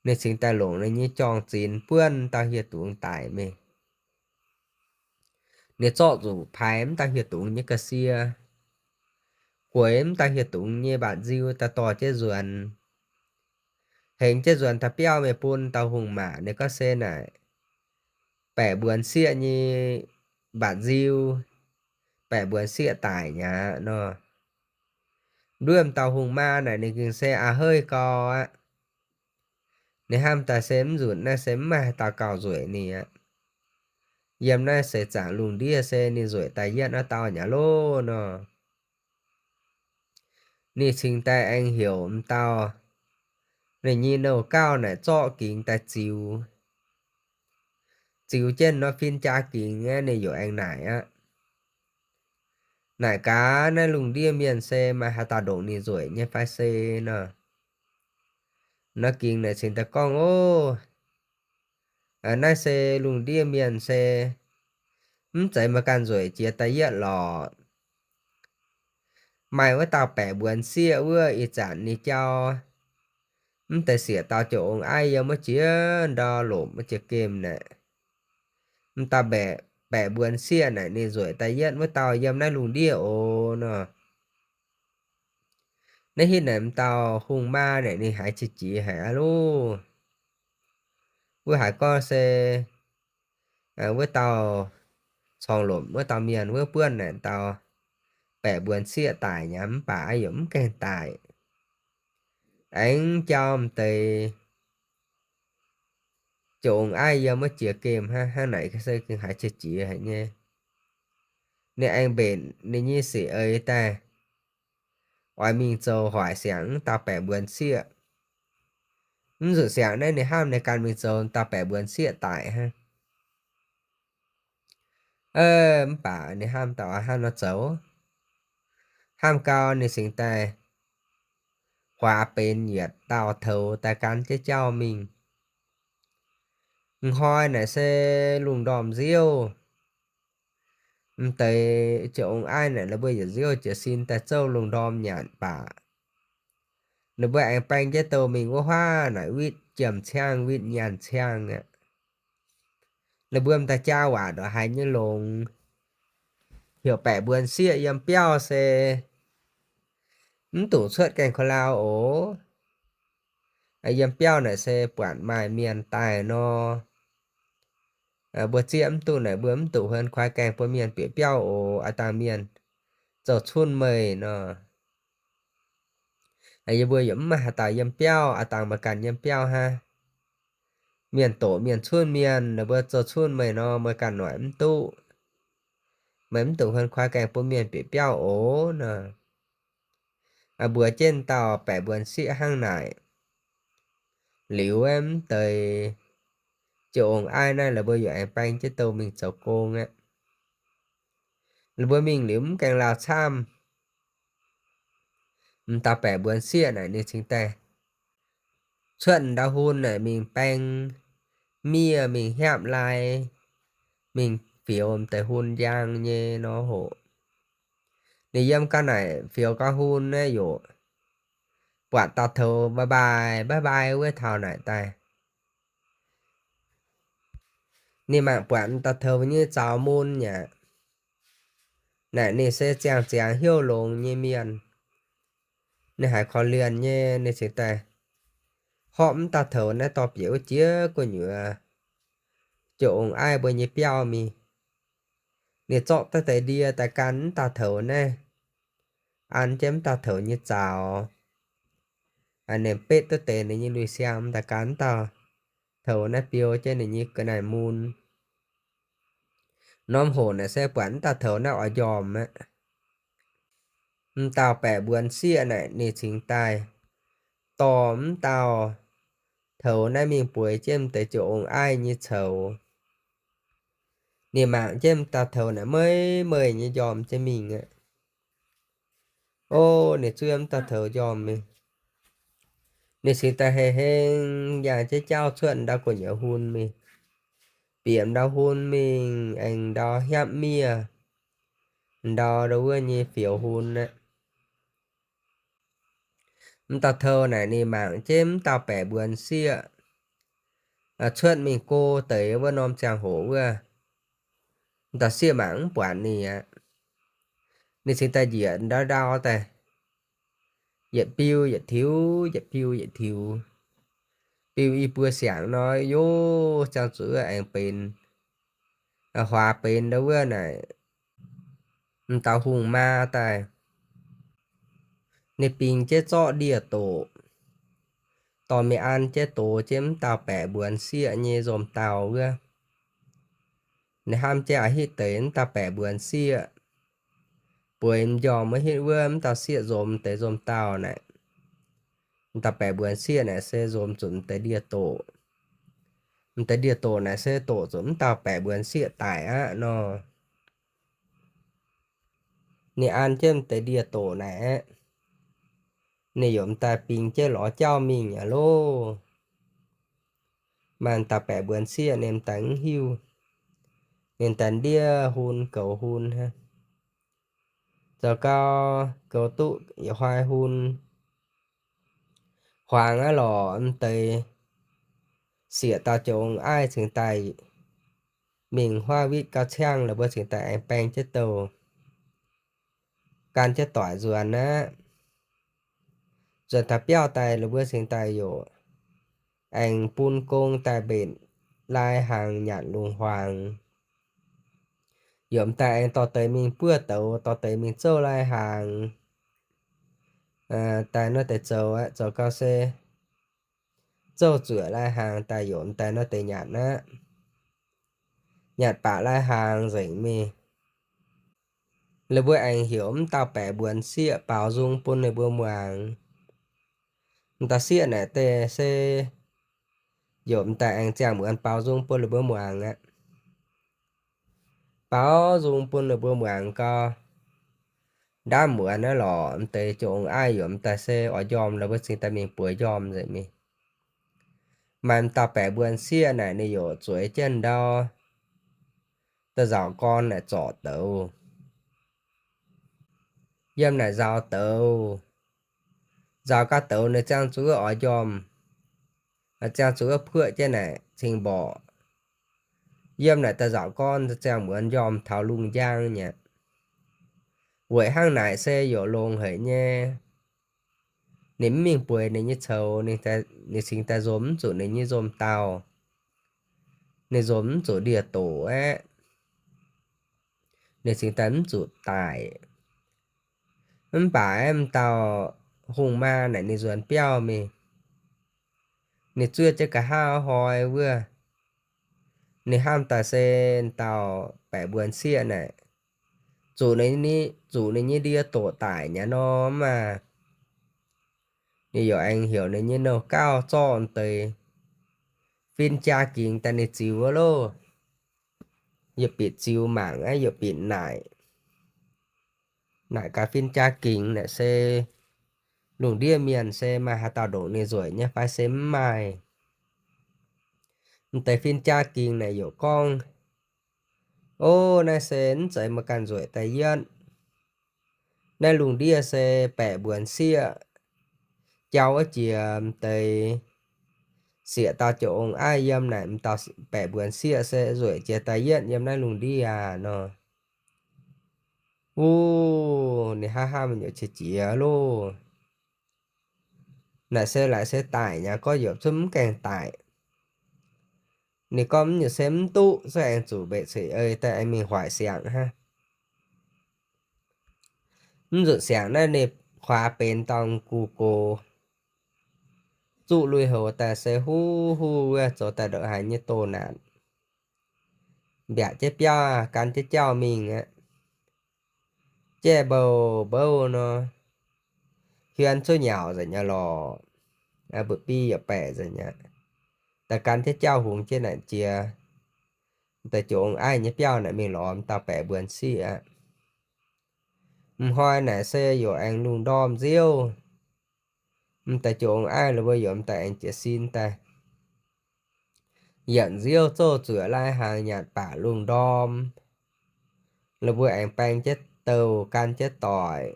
nè chính ta lộn này như tròn chín bươn tao hiệt tụng tại mày nè chọ rủ phái em tao hiệt tụng như cà xia của em tao hiệt tụng như bạn diêu ta tỏ chết ruột hình chết ruột ta béo mày buôn tao hùng mã nè có xe này bẻ buồn xịa như bạn diêu bẻ buồn xịa tải nhà nó đuôi tàu hùng ma này nên kinh xe hơi co á nếu ham ta xem rủi na xem mà ta cào rủi nè dầm na sẽ trả lùng đi xe nên rủi tài nhận ở tao nhà lô nó nè xin tay anh hiểu tao này nhìn đầu cao này cho kính ta chiều xíu trên nó phiên cha kính này dụ anh này á nãy cá này lùng đi miền xe mà hạ tà đổ nì rồi nhé phải xe nè nó kính này xin ta con ô ở nãy xe lùng đi miền xe chạy mà can rồi chia tay yết lò mày với tao bẻ buồn xia ưa ít chẳng đi cho tại xỉa tao chỗ ai giờ mới chia đo lộn mới chia kem nè tao bẻ bẻ buồn xia này nên rồi tay yết với tao dâm nay lùng đi ô nè nếu khi này tao hung ma này nên hãy chỉ hả luôn với hải con xe với tao xong lộn với tao miền với bươn này tao bẻ buồn xia tài nhắm bả giống cái tài anh cho thì trộn ai giờ mới chia kèm ha ha này cái xây cái hải chỉ hả nha nè anh bền nè như sĩ ơi ta ngoài mình châu hỏi sáng tao bẻ buồn xia dự sáng đây nè ham nè can mình châu tao bẻ buồn xia tại ha bà nè ham tao ham nó xấu ham cao nè sinh ta hòa bên nhiệt tao thầu ta can chế cho mình hoi này xe lùng đòm riêu tới chỗ ai này là bây giờ riêu chỉ xin ta châu lùng đòm nhạn bà nó bởi anh bánh chế tàu mình có hoa này vít chầm trang vít nhàn trang ạ là bươm ta trao quả đó hay như lùng hiểu bẻ buồn xịa yếm béo xe tủ xuất cảnh khó lao ố yếm béo này xe quản mài miền tài nó bữa chiếm tủ này bướm tủ hơn khoai canh bữa miền bỉa béo ố ta miền dầu chun mời nó giờ bữa yếm mà ta yếm béo ta mà cần yếm béo ha miền tổ miền chun miền là bữa dầu chun mời nó mới cần nói tụ mém tủ hơn khoai canh bữa miền bỉa béo ố nè bữa trên tàu bẻ buồn xịa hang này liệu em tới chỗ ai này là bây giờ em banh chứ tàu mình sợ cô á là bởi mình liếm càng là tham ta bẻ buồn xịa này nên chính ta chuyện đau hôn này mình banh mia mình hẹm lại mình phiếu tới hôn giang như nó hộ thì dâm cái này phiếu có hôn ấy dụ quả tao thơ bye bye với thảo này ta nên mà quản tao thơ như cháu môn nhỉ này nè sẽ chẳng hiểu lộn như miền nè hải khó liền như nè sẽ ta họ ta thở nè tập yếu chia của nhựa chỗ ai bởi nhịp béo mi nè chọn ta tới đi ta cắn ta thở nè ăn chém ta thở như chào anh em pet tới tên này như lui xem ta cắn ta thở nè piêu trên này như cái này môn nóm hồn này sẽ quản ta thở nè ở giòm á tao bẻ buồn xia này nè chính tài tóm tao thầu nay mình buổi chêm tới chỗ ai như thầu nè mạng chêm ta thầu này mới mời như dòm cho mình ạ ô nè chú em ta thầu dòm mình nè xin ta hề hề nhà chế trao chuyện đã của nhớ hôn mình biển đau hôn mình anh đo hiệp mìa đo đâu như phiếu hôn á ta thơ này nè mạng chêm tao bẻ buồn xia chuyện mình cô tới với nôm chàng hổ vừa ta xia mảng quản nè nên xin ta diện đó đau ta dạy piu dạy thiếu dạy piu dạy thiếu piu y bữa sáng nói vô trang chữ anh pin hòa pin đâu vừa này tao hùng ma ta nè pin chết cho địa tổ tao mẹ ăn chết tổ chém tao bẻ buồn xịa như dòm tao vừa nè ham trẻ hít tới tao bẻ buồn xịa buổi em dò mới hít vừa tao xịa dòm tới dòm tao này ta bẻ buồn xịa này sẽ dòm chuẩn tới địa tổ แต่เดียโตนะเซโตสมตาแปะเบือนเสียตายอ่ะเนาะนี่อันเจ้มแต่เดียโตนะนี่ยมตาปิงเจ้หลอเจ้ามิงอ่ะโลมันตาแปะเบือนเสียเนมตังหิวเนมตันเดียหุนcầuหุนha giờ cao cầu tụ hoài hun hoàng á lò âm tây xỉa tao trộn ai thường tài mình hoa vít cao trang là bữa thường tài anh bang chết tàu can chết tỏi ruột á rồi ta béo tài là bữa thường tài dụ anh pun công tài bền lai hàng nhạn luồng hoàng dụm tài anh tỏ tới mình bữa tàu tỏ tới mình châu lai hàng tài nó tới châu á châu cao xe châu chữa lai hàng tài dụm tài nó tới nhạn á nhạt bả lai hàng rảnh mì là bữa anh hiểu tao bẻ buồn xịa bảo dung pun này bữa màng ta xịa này tê xe dụm tại anh chàng bữa ăn bảo dung pun là bữa màng á bảo dung pun là bữa màng co đã mượn nó lọ tê trộn ai dụm ta xe ở dòm là bữa sinh ta mình bữa dòm rồi mì mà em tao bẻ buồn xịa này này dụ chuối chân đau ta dạo con này trọ tàu dâm này dạo tàu dạo cá tàu này trang chú ở dòm ở trang chú phựa trên này trình bỏ dâm này ta dạo con ta trang muốn dòm thảo lung giang nhỉ quậy hang này xe dỗ lông hỡi nhé nếu mình bùi này như sầu nên ta nên sinh ta dốm chủ này như dôm tàu nên dốm chủ địa tổ á nên sinh ta chủ tài em bảo em tàu hùng ma này nên dồn béo mình nên chưa cho cả hai hồi vừa nên ham ta xe tàu bẻ buồn xia này chủ này như địa tổ tải nhà nó mà như giờ anh hiểu này như nào cao tròn tới phiên cha kính ta này chịu lô giờ bị chịu mảng ấy giờ bị nải nải cả phiên cha kính này xe luồng đia miền xe mà hà tạo đổ này rồi nhá phải xém mài tới phiên cha kính này giờ con ô này xén chạy mà cần rồi tay dân này luồng đia xe bẻ buồn xia cháu ở chìa tới xịa tao chỗ ai dâm này tao bẻ buồn xịa sẽ rồi chia tay yên dâm này lùng đi à nó này ha ha mình nhớ chỉ luôn này xe lại xe tải nhà có dọc chấm càng tải này con như xem tụ sẽ anh chủ bệ sĩ ơi tại anh mình hoài sáng ha dự sáng này nệp khóa bên tòng cù cô tụ lùi hồ ta sẽ hu hu cho ta đỡ hành như tô nạn bẻ chết cho cắn chết cho mình á che bầu bầu nó khi ăn số nhỏ rồi nhà lò bự pi ở bẻ rồi nhà ta cắn thế trao huống trên này chia ta chỗ ai nhớ trao này mình lòm ta bẻ bươn xì ạ hoa này xe rồi anh luôn đom riêu ta chỗ ai là bây giờ ta anh chỉ xin ta nhận riêu cho chữa lại hàng nhạt bả luôn đom là vừa anh bang chết tàu can chết tỏi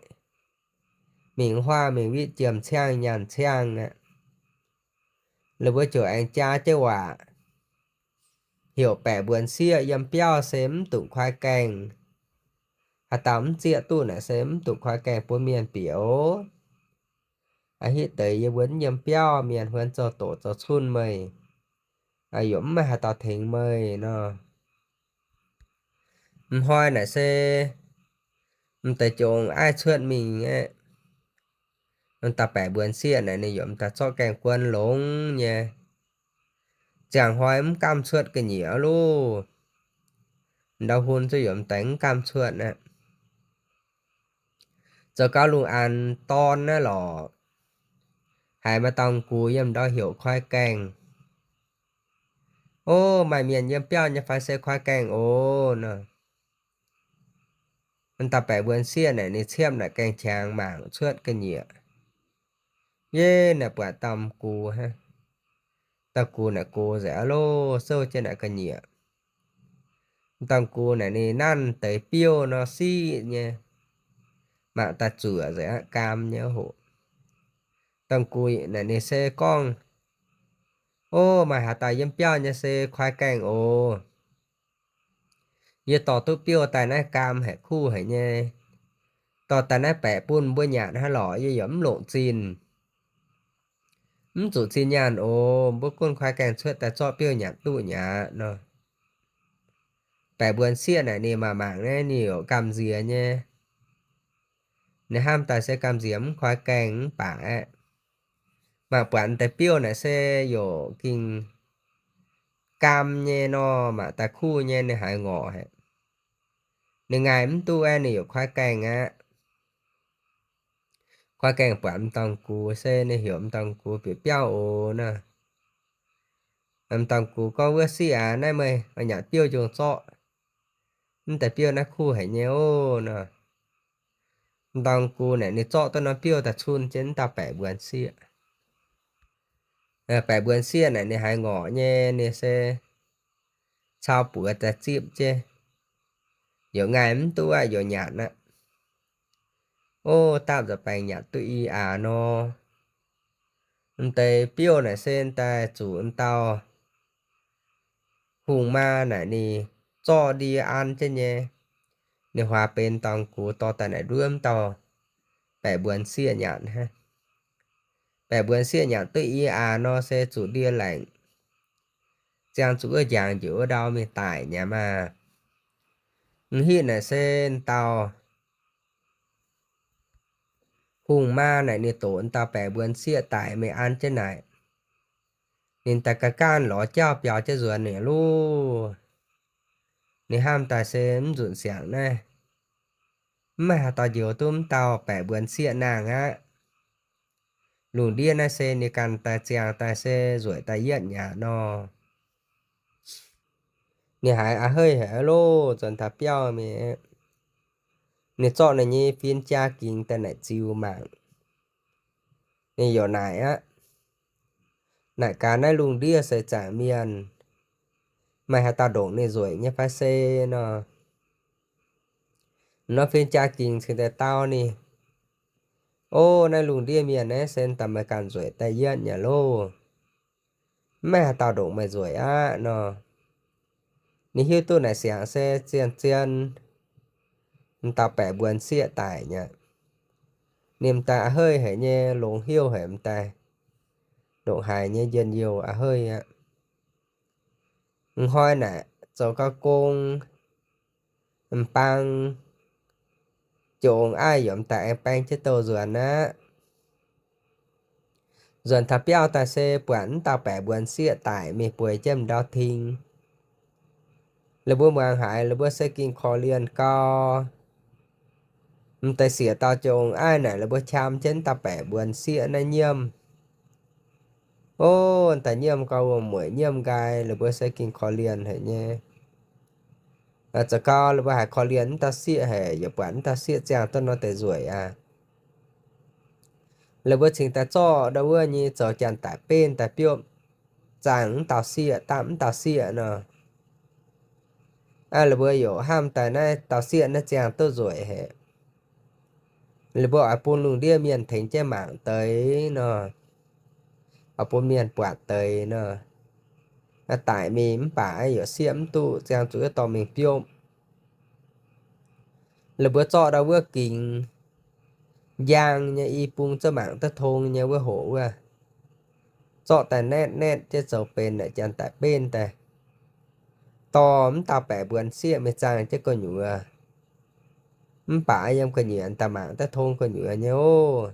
mình hoa mình biết chìm trang nhàn trang nè là bữa chỗ anh cha chứ quả hiểu bẻ buồn xia yếm béo xém tụng khoai canh tắm chia tu nè xém tụng khoai canh của miền biểu hít tới yếm quấn yếm béo miền huấn cho tổ cho chun mày yếm mà tao thỉnh mày nó hoa nè xe tại chỗ ai chuyện mình ấy ta bẻ buồn xia này này yếm ta cho canh quân lống nha chẳng hoa em cam suốt cái nhĩa luôn đau hôn cho yếm tánh cam suốt nè giờ cao luôn ăn ton á lò hai mà tông cú yếm đó hiểu khoai canh ô mày miền nhiêm piao nhà phải xe khoai canh ô nè mình tập bẻ vườn xia này ni xem lại canh chàng mảng suốt cái nhựa ye nè quả tầm cù ha tao cù nè cù rẻ lô sâu trên lại cái nhựa tầm cù này ni năn tới piêu nó xi nha mạng ta chữa rẻ cam nhớ hộ tầm cù này ni xe con ô mày hạ tài nhiêm piao nhà xe khoai canh ô ye tỏ tôi piêu tài này cam hệ khu hệ nha tỏ tài này bẻ bún bữa nhạt ha lỏ ye giấm lộn xin chủ xin nhàn ô bữa con khoai kèn suốt ta cho piêu nhạt tụ nhá nó bẻ buồn xia này nè mà mảng này nhiều cầm dìa nhé nếu ham ta sẽ cầm diếm khoai kèn bả mà quản ta piêu này sẽ có kinh cam nhé nó mà ta khu nhé này hải ngọ hệ nên ngày mình tu ai nhiều khoai kèn á khoai kèn quản tông cú sẽ này hiểu tông cú bị piao ô nè tông cú có vừa xia này mày ở nhà piêu trường sọแต่เปรี้ยวนะคู่ให้เนียวนะตองกูเนี่ยในเจาะต้นน้ำเปรี้ยวแต่ชุนเจนตาแปะเบือนเสียแปะเบือนเสียเนี่ยในหายงอเนี่ยในเซชาวปุ๋ยแต่จีบเจอยู่ไงมันตัวอยู่หยาดนะโอ้ตามจะไปหยาดตุยเนาะมันแต่เปรี้ยวเนี่ยเส้นแต่จูนเตาหุงมาเนี่ยนี่จอดีอันเจเนี่ยในhòaเป็นตองกูต่อแต่ไหนร่วมต่อแปะเบือนเสียหยาดฮะbẻ bướn xịa nhạc tự ý nó sẽ chủ địa lệnh chẳng chủ ở dạng giữa đâu mình tải nhà mà hiện này sẽ tàu hùng ma này nè tổn tàu bẻ bướn xịa tải mày ăn trên này nên ta cả can ló chao béo cho ruột này luôn nên ham ta sẽ rụn sáng này mà tao nhiều tôm tàu bẻ bướn xịa nàng á lùn điên này sẽ nè cần ta chàng ta sẽ rủi ta hiện nhà nó nè hãy hơi hả lô dần ta béo mẹ nè chọn này như phiên cha kinh ta này chiều mạng nè giờ này á nãy cá này lùng đĩa sẽ trả miền mày hãy tao đổ này rồi nhé phải xe nó phiên cha kinh thì tại tao nè ô này lùng đĩa miền ấy sen tầm mày cần rồi tay yên nhà lô mày hãy tao đổ mày rồi á nó nè hiếu tôi này sáng xe chiên chiên tao bẻ buồn xịa tải nhá niềm ta hơi hãy nhé lùng hiếu hãy ta độ hài nhé dân nhiều hơi á hoi nè cho các con băng chọn ai dọn tại băng chế tô ruột á ruột tháp béo ta sẽ quản tao bẻ buồn xịa tại mì bùi châm đau thiên là bữa mang hại là bữa sẽ kinh khó liền co ta xỉa tao chọn ai này là bữa chăm chén tao bẻ buồn xịa này nhiêm ô ta nhiêm câu mỗi nhiêm gai là bữa sẽ kinh khó liền hả nhéจะก็หรือว่าขอเรียนตาเสียแห่อย่าปวนตาเสียจางต้นนอแต่รวยแล้วว่าถึงตาจ่อดาวนี่จ่อจันแต่เป็นแต่เปียวจางตาเสียตามตาเสียเนาะแล้วว่าอยู่ห้ามแต่ในตาเสียนั่นจางต้นรวยแห่แล้วว่าปูนลุงเดียเมียนถึงเจ้าหมางเตยเนาะปูนเมียนปวดเตยเนาะtại mìnhป่าอยู่เสียมตู้จางจุดต่อmìnhเปียวlà bữa cho đâu bữa kinh giang nha y pung cho mạng tất thôn nha bữa hổ cho tại nét nét chứ dầu bên lại chẳng tại bên tại tóm tao bẻ buồn xịa mới chàng chứ có nhủ bả em có nhủ anh ta mạng tất thôn có nhủ nha ô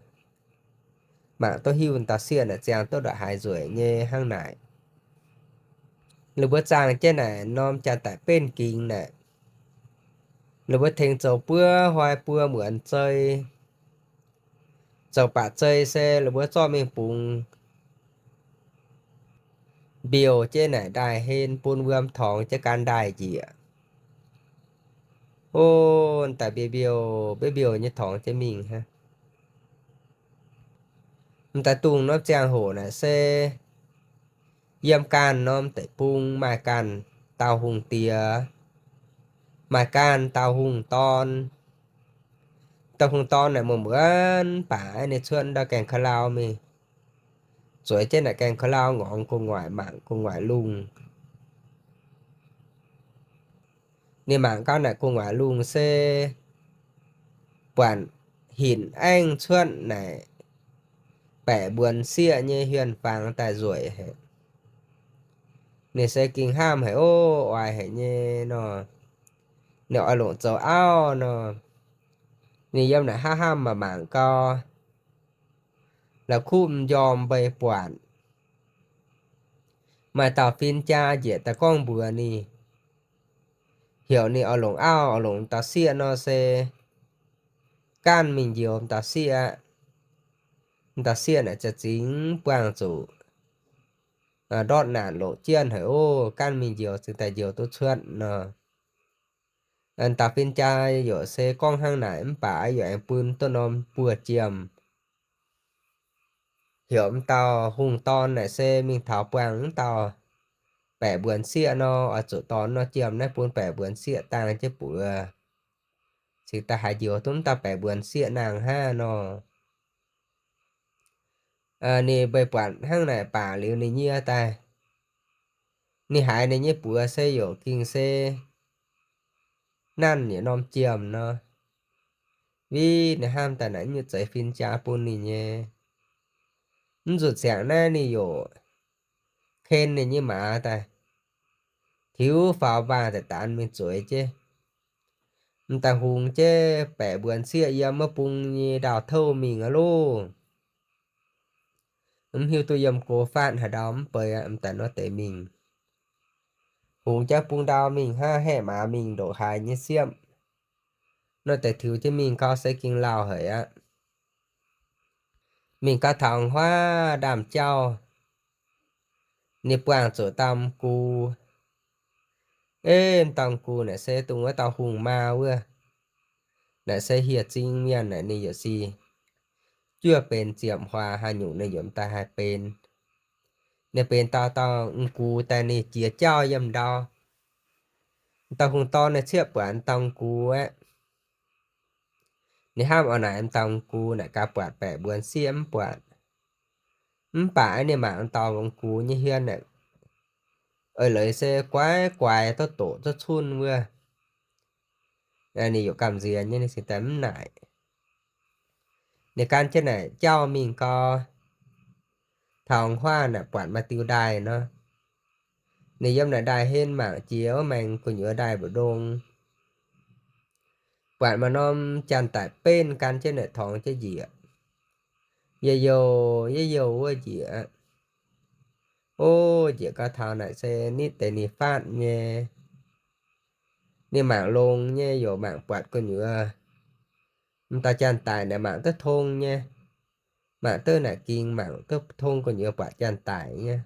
mạng tôi hiu anh ta xịa là chàng tôi đã hại rồi nha hang nại là bữa chàng trên này nom chẳng tại bên kinh này là bữa thèn dầu bữa hoài bữa mượn chơi dầu bả chơi xe là bữa cho mình bùng biểu trên này đài hên pun vườm thong cho can đài gì ạ ô tại biểu như thong cho mình ha tại tung nó trang hổ này xe yếm can nó tại pung mai can tao hùng tìa mai can tao hùng ton này một bữa phải này xuân đã kèn khá lao mi rồi trên này kèn khá lao ngọn của ngoại mạng của ngoại lùng nên mạng cao này của ngoại lùng xe quản hình anh xuân này bẻ buồn xịa như huyền phàng tại ruồi hệ nên sẽ kinh ham hay ô oai hay như nó nếu ở lộn dầu ao nó nên dâm này ha ham mà mạng co là khum dòm bề quản mà tao phiên cha dễ ta con bữa ni hiểu ni ở lộn ao ở lộn tao xịa nó sẽ can mình nhiều tao xịa này cho chính quang chủ đọt nản lộ chiên hỏi ô can mình nhiều sự tại nhiều tốt chuyện nó anh ta phiên cha dỗ xe con hang này em bả dỗ em pun tôi nôm bùa chiềm hiểu em tao hùng ton này xe mình thảo quang tao bẻ buồn xịa nó ở chỗ tón nó chiềm này pun bẻ buồn xịa tàng chứ bùa thì ta hãy dỗ chúng ta bẻ buồn xịa nàng ha nó nè bề quản hang này bả liu này nhia ta nè hại này nhia bùa xe dỗ kinh xe năn nhỉ nôm chiềm nó vì nè ham ta nãy như chạy phiên cha pun nì nhé rụt sáng này nì dỗ khen này như mà ta thiếu pháo ba để tán mình chuối chứ ta hùng chứ bẻ buồn xịa ia mà bung như đào thâu mình ở lô hiu tôi dầm cố phản hả đóng bởi ta nó tế mình hùng chắc bung đào mình ha hẹ mà mình đổ hài như xiêm nó tế thiếu chứ mình có sẽ kinh lào hỡi á mình có thằng hoa đàm trao nếp quàng chỗ tâm cu ê tâm cu này sẽ tung ở tàu hùng ma ưa này sẽ hiệt chính miền này này giờ gì chưaเป็นเจียมฮวาหาอยู่ในยมตาหายเป็นเนี่ยเป็นตาตองกูแต่นี่เจียเจ้ายำดอตาคงตอนในเชื่อปานตองกูอะนี่ห้ามเอาไหนตองกูเนี่ยกาปวดแปะบวนเสียมปวดป่าเนี่ยหมาตองของกูnhư hiên này ơi lấy xe quá quài tốt tổ tốt chun vừa nàyอยู่cảm gì như này sẽ tấm lạiในการเช่นไหนเจ้ามิงก็ทองหว้าน่ะปวดมาติวได้เนาะในย่ำน่ะได้เห็นหมากเจียวแมงกุญเยอะได้บ่ดงปวดมานอมจันแต่เป็นการเช่นไหนทองจะเหยียเยโยว่าเหยียโอ้เหยียก็ทางไหนเซนิแต่นี่ฟาดเนี่ยนี่หมากลงเนี่ยอยู่หมากปวดกุญเยอะtaจันตายเนี่ยหมากตะทงเนี่ยหมากเตอร์น่ะกิงหมากตะทงกุญเยอะปวดจันตายเนี่ย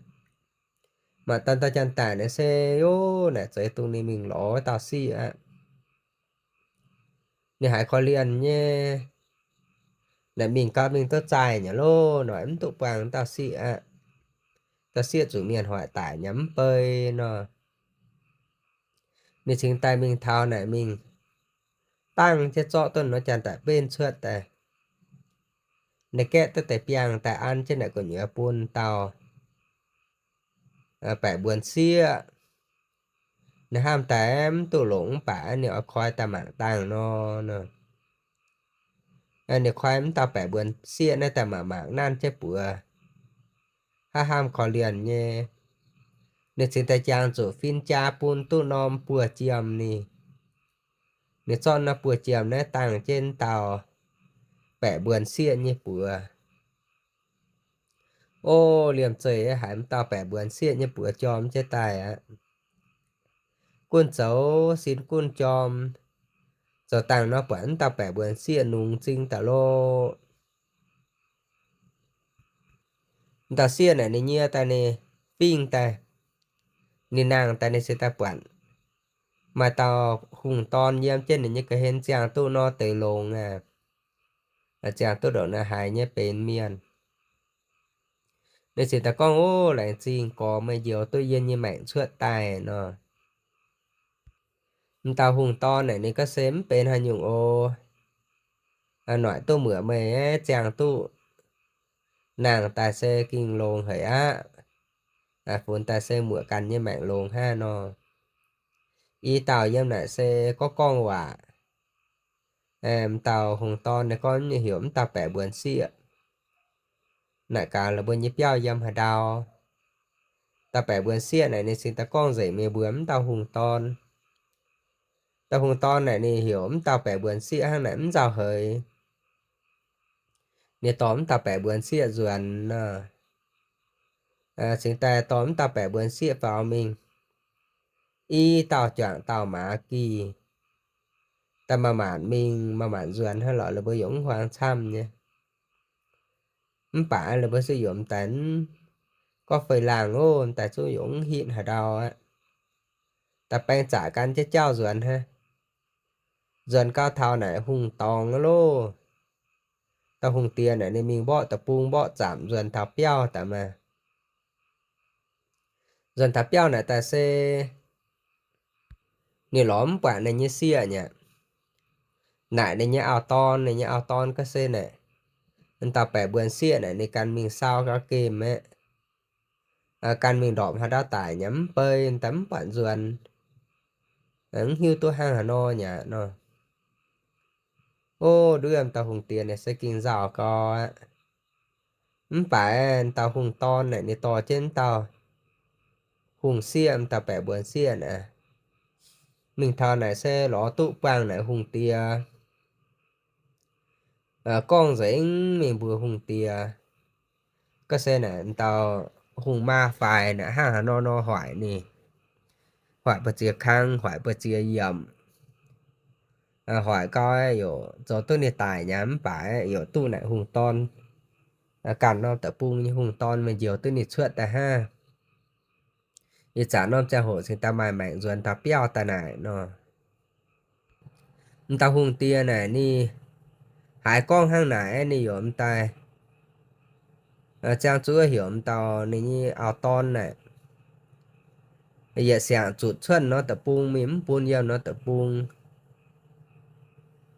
mà tân ta chân tải này xe ô này chơi tung này mình ló tao xì ạ này hãy khó liền nhé này mình có mình tốt dài nhá lô nói em tụ bằng tao xì ạ tao xì chủ miền hỏi tải nhắm bơi nó nên chính tay mình thao này mình tăng cho cho tuần nó chân tải bên suốt tại này kẹt tới tại piang tại ăn trên này của nhớ buôn tao phải buồn xia này ham tém tụ lũng bả này khoai ta mạng tăng nó nè này khoai em tao phải buồn xia này ta mà mạng nan chết bữa ha ham khó liền nhé này xin ta chàng chủ phiên cha pun tu nom bùa chiêm nì này cho nó bùa chiêm này tăng trên tàu bẻ buồn xia như bữa ô liềm trời hãy tao bẻ buồn xia như bữa chòm chết tài á quân cháu xin quân chòm giờ tăng nó vẫn tao bẻ buồn xia nung sinh tao lô ta xia này này nhia ta này pin ta nên nàng ta nên sẽ ta quản mà tao hùng ton yếm trên này như cái hình chàng tu nó tới lồng à chàng tu đó là hài nhé bên miền nên sẽ ta con ô lại xin có mấy điều tôi yên như mạng suốt tài nó tao hùng ton này nên có xém bên hai nhung ô nói tôi mửa mày chàng tu nàng ta sẽ kinh lồng hỡi á phun ta sẽ mửa cằn như mạng lồng ha nó y tao yếm lại sẽ có con quả em tao hùng ton này con như hiểu tao bẻ buồn xị nãy cả là bên nhếp giao yếm hà đào ta bẻ buồn xị này nên xin ta con dậy mê bướm tao hùng ton này nên hiểu tao bẻ buồn xị hàng này giàu hơi nè tóm tao bẻ buồn xị ruồn xin ta tóm tao bẻ buồn xị vào mình y tao chọn tao mà kỳ ta mà mạn mình mà mạn ruồn hay là bởi giống hoàng xăm nha phải là bởi sử dụng tánh có phải làng ôn tại sử dụng hiện hà đào á ta bèn trả căn chết trao ruồn ha ruồn cao thao này hùng tòng lô ta hùng tiền này nên mình bỏ ta bung bỏ giảm ruồn thảo piao ta mà ruồn thảo piao này ta sẽ nè lõm quả này như xia nhỉ nãy này như ao ton cái xe này nên ta bẻ buồn xia này nên căn mình sao các kìm ấy căn mình đọm hà đá tải nhắm bơi tắm bạn ruồn ứng hiu tôi hang hà no nhỉ nó ô đứa em tao hùng tiền này sẽ kinh rào co phải tao hùng ton này này to trên tao hùng xia em tao bẻ buồn xia nè mình thao này sẽ ló tụ quang này hùng tia con giấy mình vừa hùng tia cái xe này tao hùng ma phải nè hang hà no hỏi nè hỏi bật chia khang hỏi bật chia yểm hỏi coi有做tôi này tài nhắm phải 有 tu này hùng ton cản nó tập bung như hùng ton mà nhiều tôi này suốt ta ha như chả nó cha hộ xin ta mài mảnh ruồn ta piao ta này nó ta hùng tia này ni hai con hang này ni yểm tai trang chúa hiểu tao này như ao ton này bây giờ sáng chuột xuân nó tập bung mím bún nhiều nó tập bung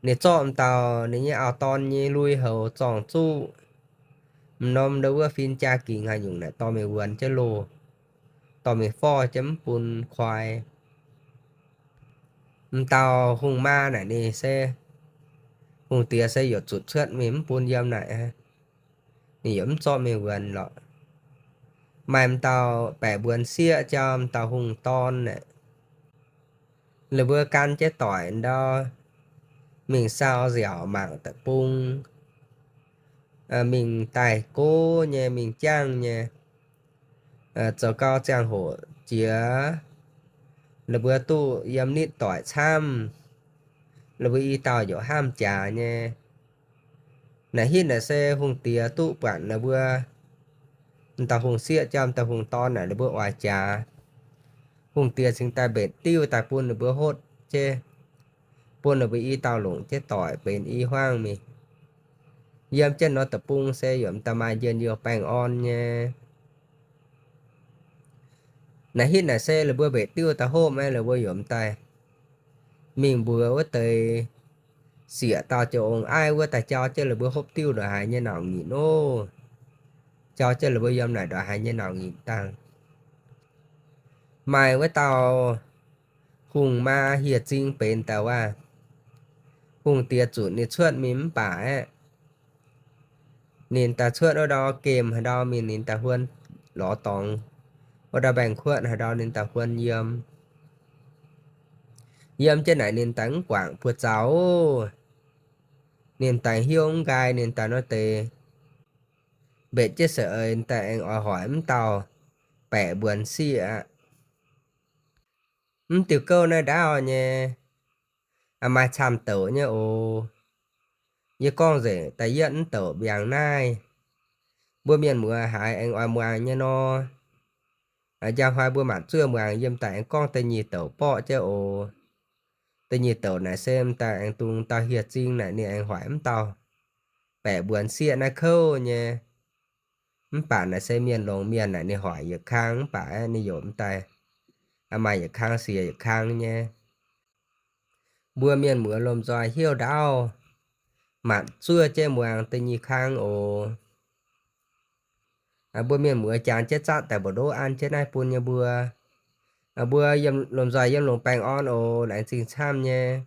nè chọn tàu nè như ao ton như lui hầu chọn chu nom đâu có phim cha kỳ hay dùng này to mày quần chứ lô to mày pho chấm bún khoai tàu hùng ma này nè xe hùng tia xe dột chuột xuân mím bún dâm này ha nè giống cho mày quần lọ mà em tàu bẻ buồn xia cho em tàu hùng ton này là vừa can chết tỏi đó mình sao dẻo mạng tập bung mình tài cô nha mình trang nha cho cao trang hộ chía là bữa tu yếm nít tỏi chăm là bữa y tàu dỗ ham trà nha nãy hít là xe hùng tía tu bản là bữa tàu hùng xịa chăm tàu hùng to này là bữa ngoài trà hùng tía sinh ta bể tiêu tài buôn là bữa hốt chê buôn là bữa y tàu lủng chết tỏi bên y hoang mình yếm chân nó tập bung xe yếm ta mai dân nhiều bang on nha nãy hít là xe là bữa bể tiêu ta hôm ấy là bữa yếm tay mình bữa với tới xỉa tao cho ông ai với ta cho chứ là bữa hộp tiêu rồi hai nhân nào nghỉ nô cho chứ là bữa yếm này rồi hai nhân nào nghỉ tăng mai với tao hùng ma hiệt trinh bên tao hùng tiệt chủ nên chuột mím bả ấy nên ta chuột ở đó kèm ở đó mình nên ta huân ló tòng ở đó bèn khuất ở đó nên ta huân yếm yếm trên này nên tánh quảng phượt giáo nên tài hiếu gai nên ta nói tề bệ chết sợ tại anh hỏi tao bẻ buồn xị tiểu câu này đã rồi nha mà chăm tớ nha ô như con rể ta dẫn tớ biàng nai bữa miền mùa hại anh oai mùa nha nó Giang hoài bữa mặt chưa màng dâm tại con tên nhì tẩu bọ chứ ồ. Tên nhì tẩu này xem ta anh tung tao hiệt riêng này nè anh hỏi tao. Bẻ buồn xịa na khâu nha. Bạn này xem miền lồng miền này nè hỏi giật khang bạn nè dồn tay. Mày giật khang xìa giật khang nha. Bữa miền mưa lồm dòi hiêu đau. Mặt chưa chê màng tên nhì khang ồ. Bữa miền mưa chán chết sát tại bộ đồ ăn chết này phun nha bữa. Bữa yếm lồm dòi yếm lồng bánh on ồ đánh xin xăm nha.